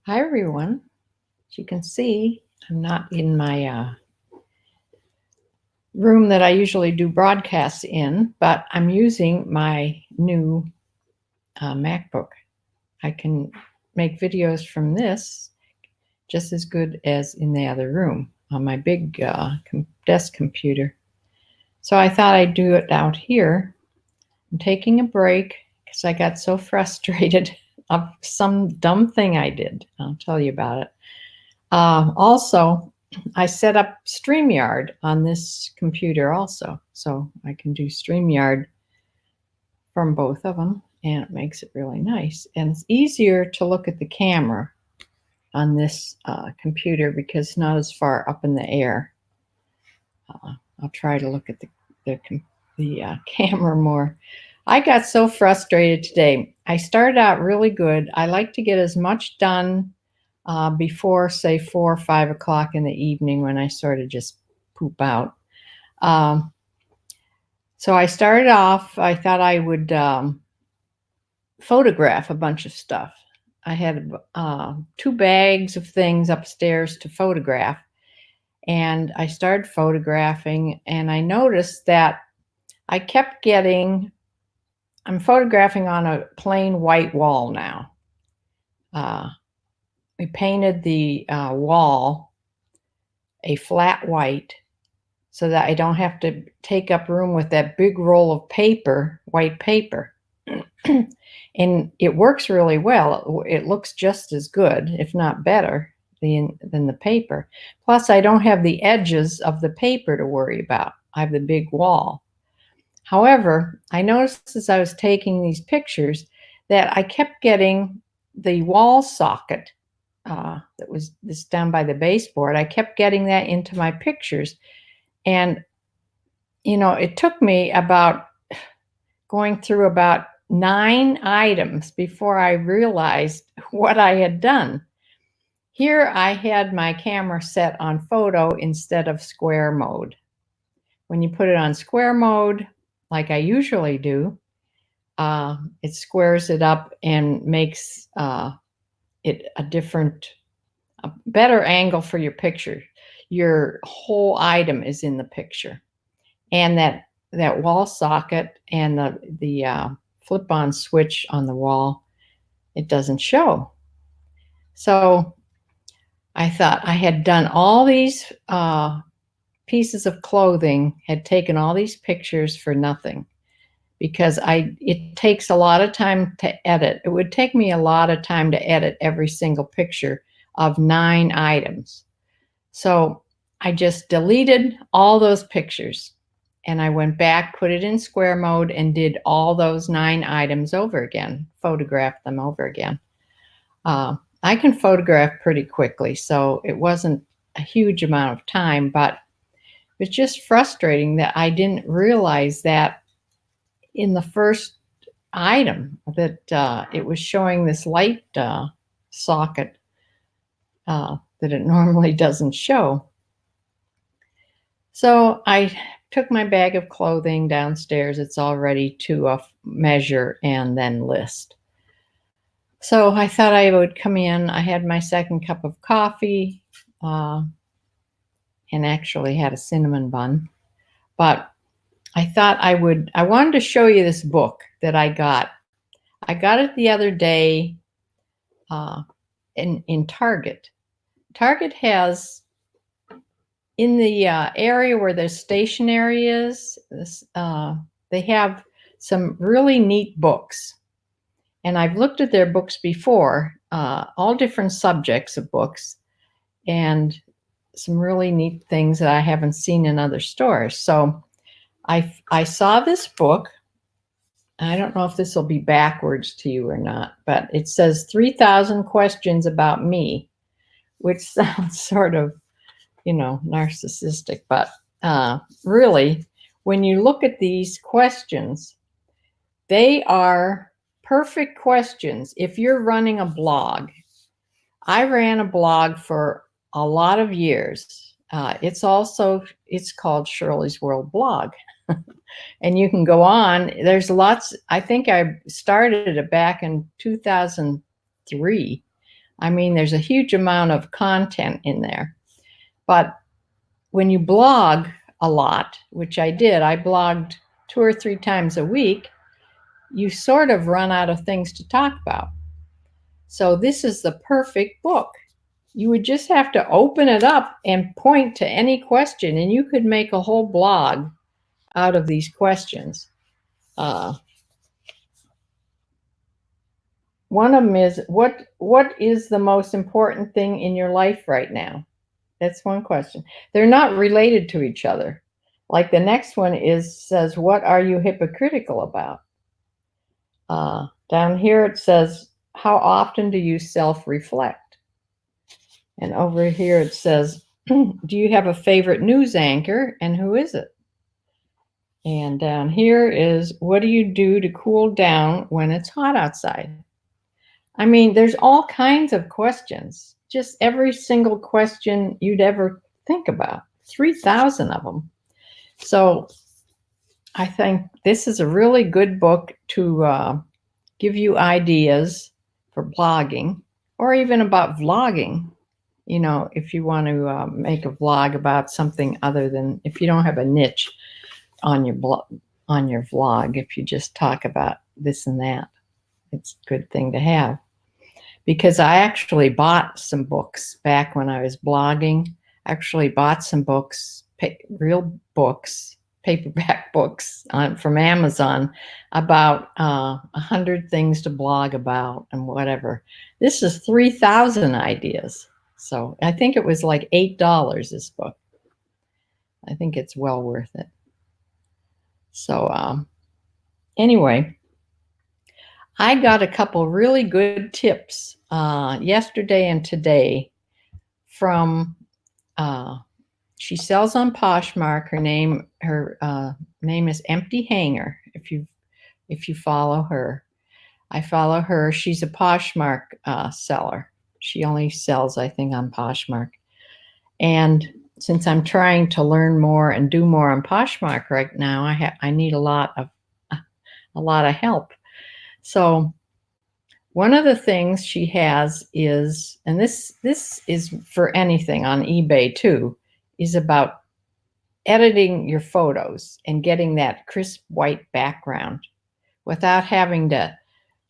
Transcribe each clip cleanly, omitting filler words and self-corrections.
Hi, everyone. As you can see, I'm not in my room that I usually do broadcasts in, but I'm using my new MacBook. I can make videos from this just as good as in the other room on my big desk computer. So I thought I'd do it out here. I'm taking a break because I got so frustrated of some dumb thing I did. I'll tell you about it. Also, I set up StreamYard on this computer also, so I can do StreamYard from both of them, and it makes it really nice. And it's easier to look at the camera on this computer because it's not as far up in the air. I'll try to look at the camera more. I got so frustrated today. I started out really good. I like to get as much done before, say, 4 or 5 o'clock in the evening when I sort of just poop out. So I started off, I thought I would photograph a bunch of stuff. I had 2 bags of things upstairs to photograph, and I started photographing, and I noticed that I kept getting, I'm photographing on a plain white wall now. We painted the wall a flat white so that I don't have to take up room with that big roll of paper, white paper. And it works really well. It looks just as good, if not better, than the paper. Plus, I don't have the edges of the paper to worry about. I have the big wall. However, I noticed as I was taking these pictures that I kept getting the wall socket that was this down by the baseboard. I kept getting that into my pictures. And, you know, it took me about going through about 9 items before I realized what I had done. Here I had my camera set on photo instead of square mode. When you put it on square mode, like I usually do, it squares it up and makes it a better angle for your picture. Your whole item is in the picture. And that wall socket and the flip-on switch on the wall, it doesn't show. So I thought I had done all these pieces of clothing, had taken all these pictures for nothing, because it takes a lot of time to edit. It would take me a lot of time to edit every single picture of 9 items. So I just deleted all those pictures, and I went back, put it in square mode, and did all those 9 items over again, photographed them over again. I can photograph pretty quickly, so it wasn't a huge amount of time, but it was just frustrating that I didn't realize that in the first item that it was showing this light socket that it normally doesn't show. So I took my bag of clothing downstairs. It's all ready to measure and then list. So I thought I would come in. I had my second cup of coffee and actually had a cinnamon bun. But I thought I wanted to show you this book that I got. I got it the other day in Target. Target has, in the area where the stationery is, they have some really neat books. And I've looked at their books before, all different subjects of books, and some really neat things that I haven't seen in other stores. So I saw this book. I don't know if this will be backwards to you or not, but it says 3,000 questions about me, which sounds sort of, you know, narcissistic. But really, when you look at these questions, they are perfect questions. If you're running a blog, I ran a blog for a lot of years. It's called Shirley's World Blog. And you can go on. There's lots. I think I started it back in 2003. I mean, there's a huge amount of content in there. But when you blog a lot, which I did, I blogged 2 or 3 times a week, you sort of run out of things to talk about. So this is the perfect book. You would just have to open it up and point to any question, and you could make a whole blog out of these questions. One of them is, what is the most important thing in your life right now? That's one question. They're not related to each other. Like the next one says, what are you hypocritical about? Down here it says, how often do you self-reflect? And over here it says, do you have a favorite news anchor, and who is it? And down here is, what do you do to cool down when it's hot outside? I mean, there's all kinds of questions. Just every single question you'd ever think about. 3,000 of them. So I think this is a really good book to give you ideas for blogging, or even about vlogging. You know, if you want to make a vlog about something other than, if you don't have a niche on your vlog, if you just talk about this and that, it's a good thing to have. Because I actually bought some books back when I was blogging. Actually bought some books, real books, paperback books from Amazon about 100 things to blog about and whatever. This is 3,000 ideas. So I think it was like $8, this book. I think it's well worth it. So anyway, I got a couple really good tips yesterday and today from, she sells on Poshmark. Her name is Empty Hanger. If you follow her, I follow her. She's a Poshmark seller. She only sells, I think, on Poshmark. And since I'm trying to learn more and do more on Poshmark right now, I need a lot of help. So one of the things she has is, and this is for anything on eBay too, is about editing your photos and getting that crisp white background without having to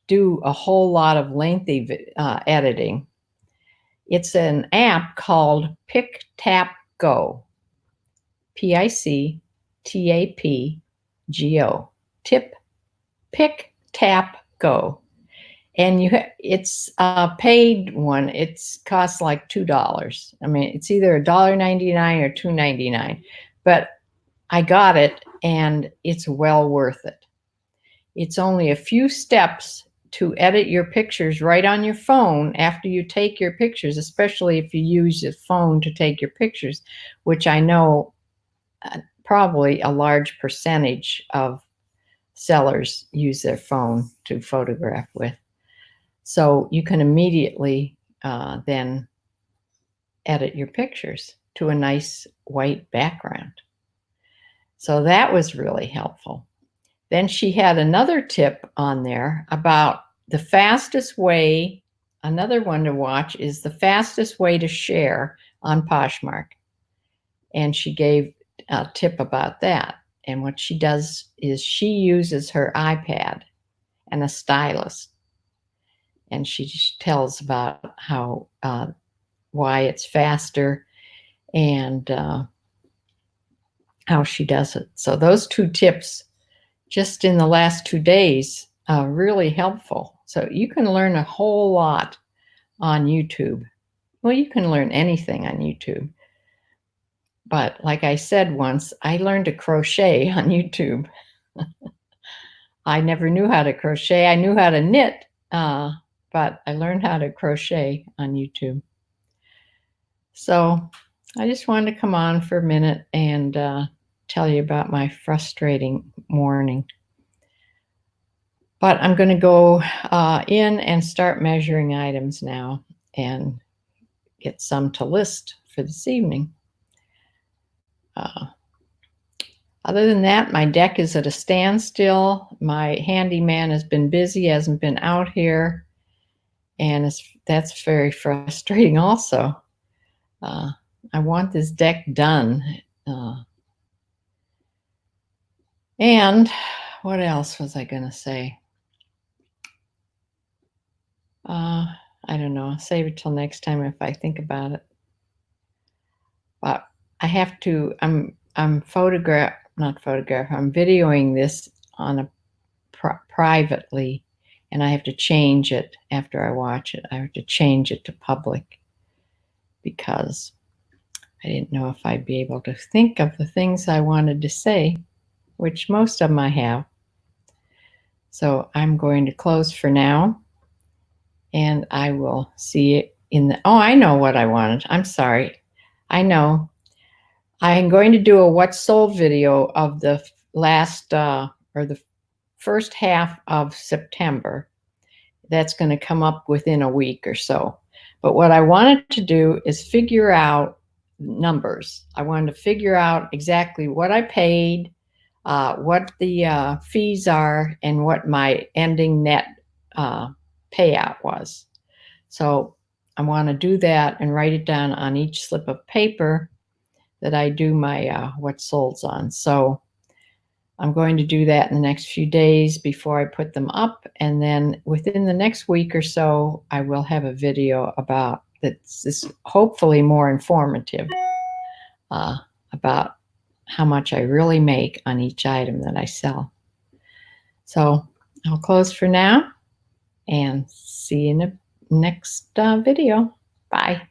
do a whole lot of lengthy editing. It's an app called PicTapGo. PicTapGo. PicTapGo. And it's a paid one. It's costs like $2. I mean, it's either $1.99 or $2.99. But I got it, and it's well worth it. It's only a few steps to edit your pictures right on your phone after you take your pictures, especially if you use your phone to take your pictures, which I know probably a large percentage of sellers use their phone to photograph with. So you can immediately then edit your pictures to a nice white background. So that was really helpful. Then she had another tip on there about the fastest way. Another one to watch is the fastest way to share on Poshmark. And she gave a tip about that. And what she does is she uses her iPad and a stylus. And she tells about how why it's faster and how she does it. So those two tips just in the last 2 days are really helpful. So you can learn a whole lot on YouTube. Well, you can learn anything on YouTube. But like I said once, I learned to crochet on YouTube. I never knew how to crochet. I knew how to knit, but I learned how to crochet on YouTube. So I just wanted to come on for a minute and tell you about my frustrating morning. But I'm going to go in and start measuring items now and get some to list for this evening. Other than that, my deck is at a standstill. My handyman has been busy, hasn't been out here. and that's very frustrating also. I want this deck done. And what else was I going to say? I don't know. I'll save it till next time if I think about it. But I have to, I'm not photograph, I'm videoing this on a privately, and I have to change it after I watch it. I have to change it to public because I didn't know if I'd be able to think of the things I wanted to say, which most of them I have. So I'm going to close for now, and I will see it in the, oh, I know what I wanted. I'm sorry. I know. I'm going to do a What's Sold video of the last, or the first half of September. That's going to come up within a week or so. But what I wanted to do is figure out numbers. I wanted to figure out exactly what I paid, what the fees are, and what my ending net payout was. So I want to do that and write it down on each slip of paper that I do my What's Solds on. So I'm going to do that in the next few days before I put them up. And then within the next week or so, I will have a video about that's hopefully more informative about how much I really make on each item that I sell. So I'll close for now and see you in the next video. Bye.